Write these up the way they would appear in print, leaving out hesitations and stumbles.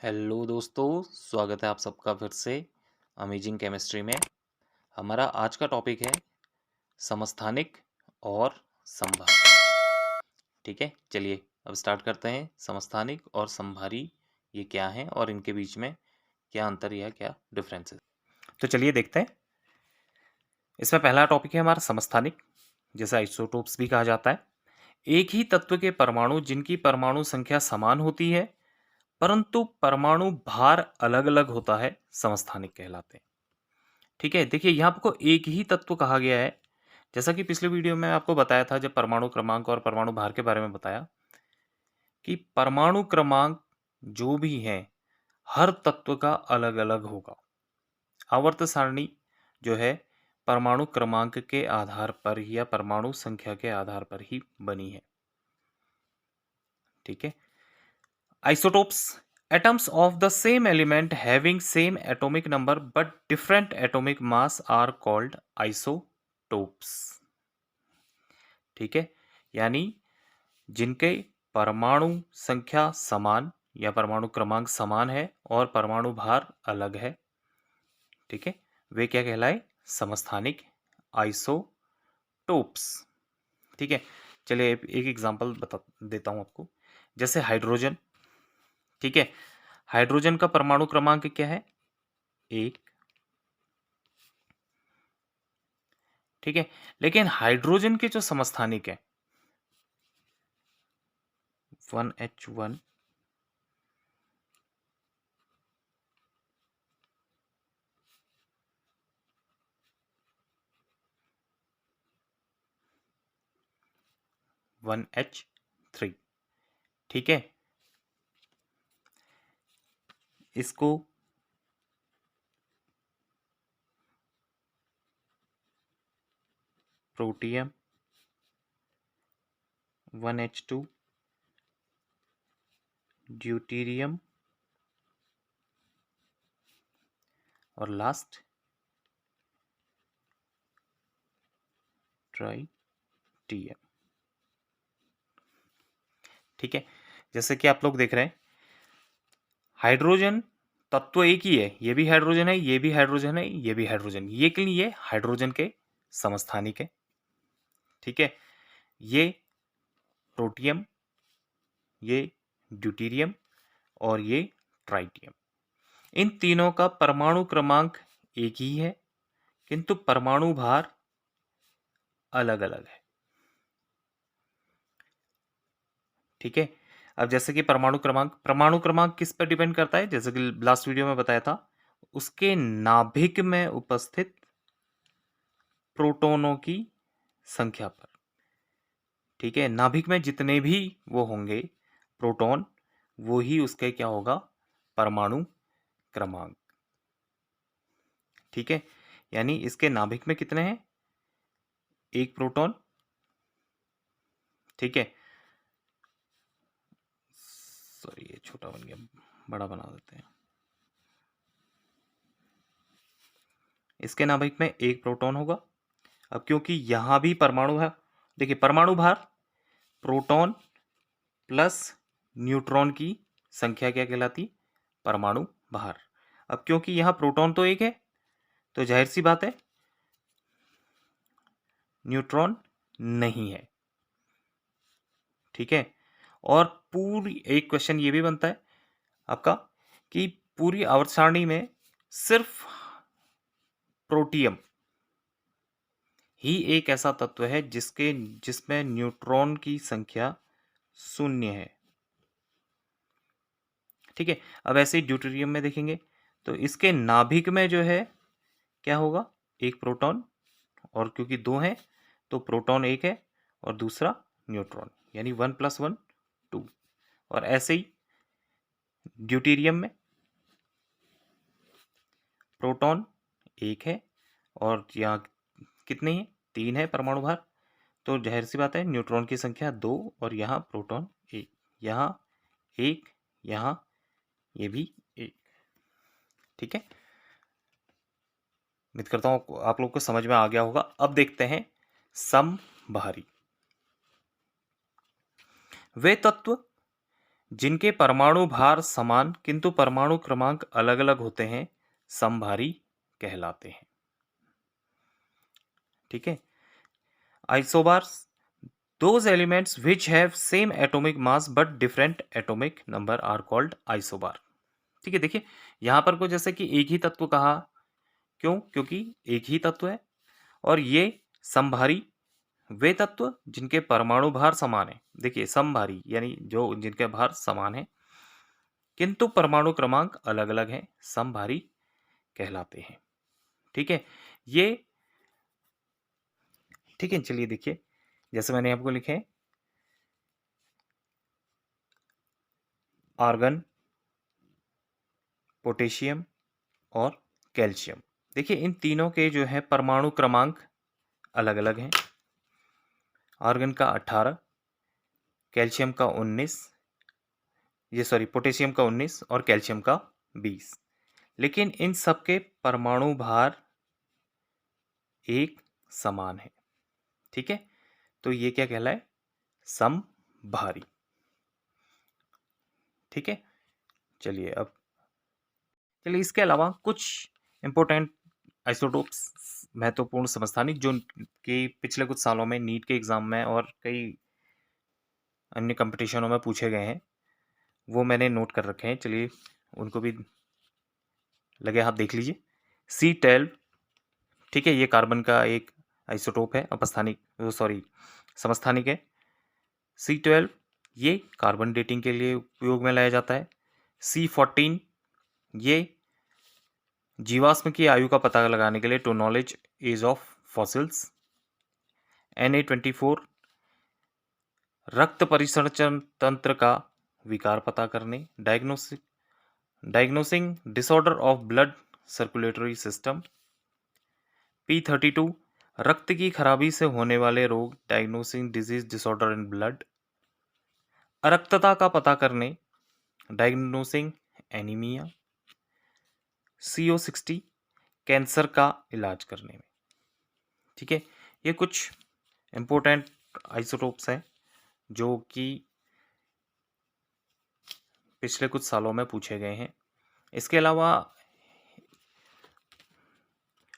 Hello दोस्तों, स्वागत है आप सबका फिर से अमेजिंग केमिस्ट्री में। हमारा आज का टॉपिक है समस्थानिक और समभारी। ठीक है, चलिए अब स्टार्ट करते हैं। समस्थानिक और समभारी ये क्या हैं और इनके बीच में क्या अंतर या क्या डिफरेंस है, तो चलिए देखते हैं। इसमें पहला टॉपिक है हमारा समस्थानिक, जैसे आइसोटोप्स भी कहा जाता है। एक ही तत्व के परमाणु जिनकी परमाणु संख्या समान होती है परंतु परमाणु भार अलग अलग होता है, समस्थानिक कहलाते हैं। ठीक है, देखिए यहाँ आपको एक ही तत्व कहा गया है। जैसा कि पिछले वीडियो में आपको बताया था, जब परमाणु क्रमांक और परमाणु भार के बारे में बताया कि परमाणु क्रमांक जो भी है हर तत्व का अलग अलग होगा। आवर्त सारणी जो है परमाणु क्रमांक के आधार पर या परमाणु संख्या के आधार पर ही बनी है। ठीक है, isotopes atoms of the same element having same atomic number but different atomic mass are called isotopes। ठीक है, यानी जिनके परमाणु संख्या समान या परमाणु क्रमांक समान है और परमाणु भार अलग है, ठीक है, वे क्या कहलाए? समस्थानिक, आइसोटोप्स। ठीक है, चलिए एक एग्जांपल बता देता हूं आपको। जैसे हाइड्रोजन, ठीक है, हाइड्रोजन का परमाणु क्रमांक क्या है? 1। ठीक है, लेकिन हाइड्रोजन के जो समस्थानिक है 1H1, 1H3, ठीक है, इसको प्रोटियम, 1H2 ड्यूटीरियम और लास्ट ट्राइटियम। ठीक है, जैसे कि आप लोग देख रहे हैं हाइड्रोजन तत्व एक ही है, ये भी हाइड्रोजन है, ये भी हाइड्रोजन है, ये भी हाइड्रोजन, ये के लिए हाइड्रोजन के समस्थानिक है। ठीक है, ये प्रोटियम, ये ड्यूटीरियम और ये ट्राइटियम। इन तीनों का परमाणु क्रमांक एक ही है किंतु परमाणु भार अलग अलग है। ठीक है, अब जैसे कि परमाणु क्रमांक किस पर डिपेंड करता है? जैसे कि लास्ट वीडियो में बताया था, उसके नाभिक में उपस्थित प्रोटॉनों की संख्या पर। ठीक है, नाभिक में जितने भी वो होंगे प्रोटॉन, वो ही उसके क्या होगा? परमाणु क्रमांक। ठीक है, यानी इसके नाभिक में कितने हैं? एक प्रोटॉन। ठीक है, सॉरी ये छोटा बन गया, बड़ा बना देते हैं। इसके नाभिक में एक प्रोटॉन होगा। अब क्योंकि यहां भी परमाणु है, देखिए परमाणु भार प्रोटॉन प्लस न्यूट्रॉन की संख्या क्या कहलाती? परमाणु भार। अब क्योंकि यहां प्रोटॉन तो एक है तो जाहिर सी बात है न्यूट्रॉन नहीं है। ठीक है, और पूरी एक क्वेश्चन ये भी बनता है आपका कि पूरी आवर्त सारणी में सिर्फ प्रोटियम ही एक ऐसा तत्व है जिसमें न्यूट्रॉन की संख्या 0 है। ठीक है, अब ऐसे ही ड्यूटेरियम में देखेंगे तो इसके नाभिक में जो है क्या होगा? एक प्रोटॉन, और क्योंकि दो हैं तो प्रोटॉन एक है और दूसरा न्यूट्रॉन, यानी 1 + 1 2। और ऐसे ही ड्यूटेरियम में प्रोटॉन एक है और यहाँ कितने हैं? 3 है परमाणु भार, तो जाहिर सी बात है न्यूट्रॉन की संख्या 2 और यहाँ प्रोटॉन 1, यहाँ 1, यहाँ ये भी 1। ठीक है, उम्मीद करता हूँ आप लोग को समझ में आ गया होगा। अब देखते हैं समभारी। वे तत्व जिनके परमाणु भार समान किंतु परमाणु क्रमांक अलग अलग होते हैं समभारी कहलाते हैं। ठीक है। Isobars, those elements which have same atomic mass but different atomic number are called isobar। ठीक है, देखिए यहां पर को जैसे कि एक ही तत्व कहा, क्यों? क्योंकि एक ही तत्व है। और ये समभारी वे तत्व जिनके परमाणु भार समान है। देखिए समभारी यानी जो जिनके भार समान है किंतु परमाणु क्रमांक अलग अलग हैं, समभारी कहलाते हैं। ठीक है, ये ठीक है। चलिए देखिए, जैसे मैंने आपको लिखे आर्गन, पोटेशियम और कैल्शियम। देखिए इन तीनों के जो है परमाणु क्रमांक अलग अलग हैं। आर्गन का 18, कैल्शियम का 19, पोटेशियम का 19 और कैल्शियम का 20। लेकिन इन सब के परमाणु भार एक समान है। ठीक है, तो ये क्या कहलाए? समभारी। ठीक है, चलिए अब इसके अलावा कुछ इंपॉर्टेंट आइसोटोप्स महत्वपूर्ण समस्थानिक जो कि पिछले कुछ सालों में नीट के एग्जाम में और कई अन्य कंपटीशनों में पूछे गए हैं, वो मैंने नोट कर रखे हैं। चलिए उनको भी लगे हाथ देख लीजिए। C12, ठीक है, ये कार्बन का एक आइसोटोप है, समस्थानिक है। C12 ये कार्बन डेटिंग के लिए उपयोग में लाया जाता है। C14 ये जीवाश्म की आयु का पता लगाने के लिए, to knowledge age of fossils. Na24 रक्त परिसंचरण तंत्र का विकार पता करने, diagnosing disorder of blood circulatory system. P32 रक्त की खराबी से होने वाले रोग, diagnosing disease disorder in blood. अरक्तता का पता करने, डायग्नोसिंग एनीमिया। CO60 कैंसर का इलाज करने में। ठीक है, ये कुछ इंपॉर्टेंट आइसोटोप्स हैं जो कि पिछले कुछ सालों में पूछे गए हैं। इसके अलावा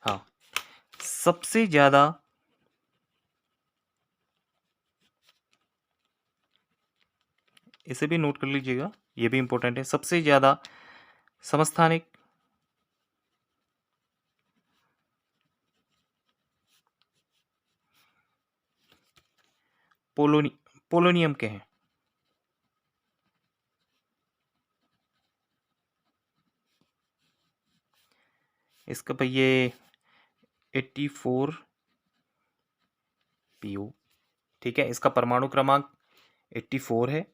हाँ, सबसे ज्यादा इसे भी नोट कर लीजिएगा, ये भी इंपॉर्टेंट है। सबसे ज्यादा समस्थानिक पोलोनियम के हैं। इसका भाई ये 84 PO। ठीक है, इसका परमाणु क्रमांक 84 है।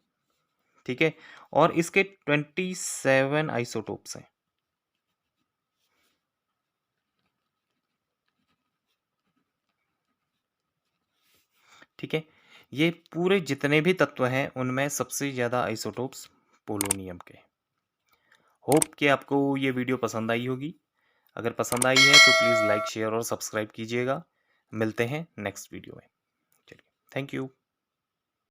ठीक है, और इसके 27 आइसोटोप्स हैं। ठीक है, ये पूरे जितने भी तत्व हैं उनमें सबसे ज़्यादा आइसोटोप्स पोलोनियम के। होप कि आपको ये वीडियो पसंद आई होगी। अगर पसंद आई है तो प्लीज़ लाइक, शेयर और सब्सक्राइब कीजिएगा। मिलते हैं नेक्स्ट वीडियो में। चलिए, थैंक यू।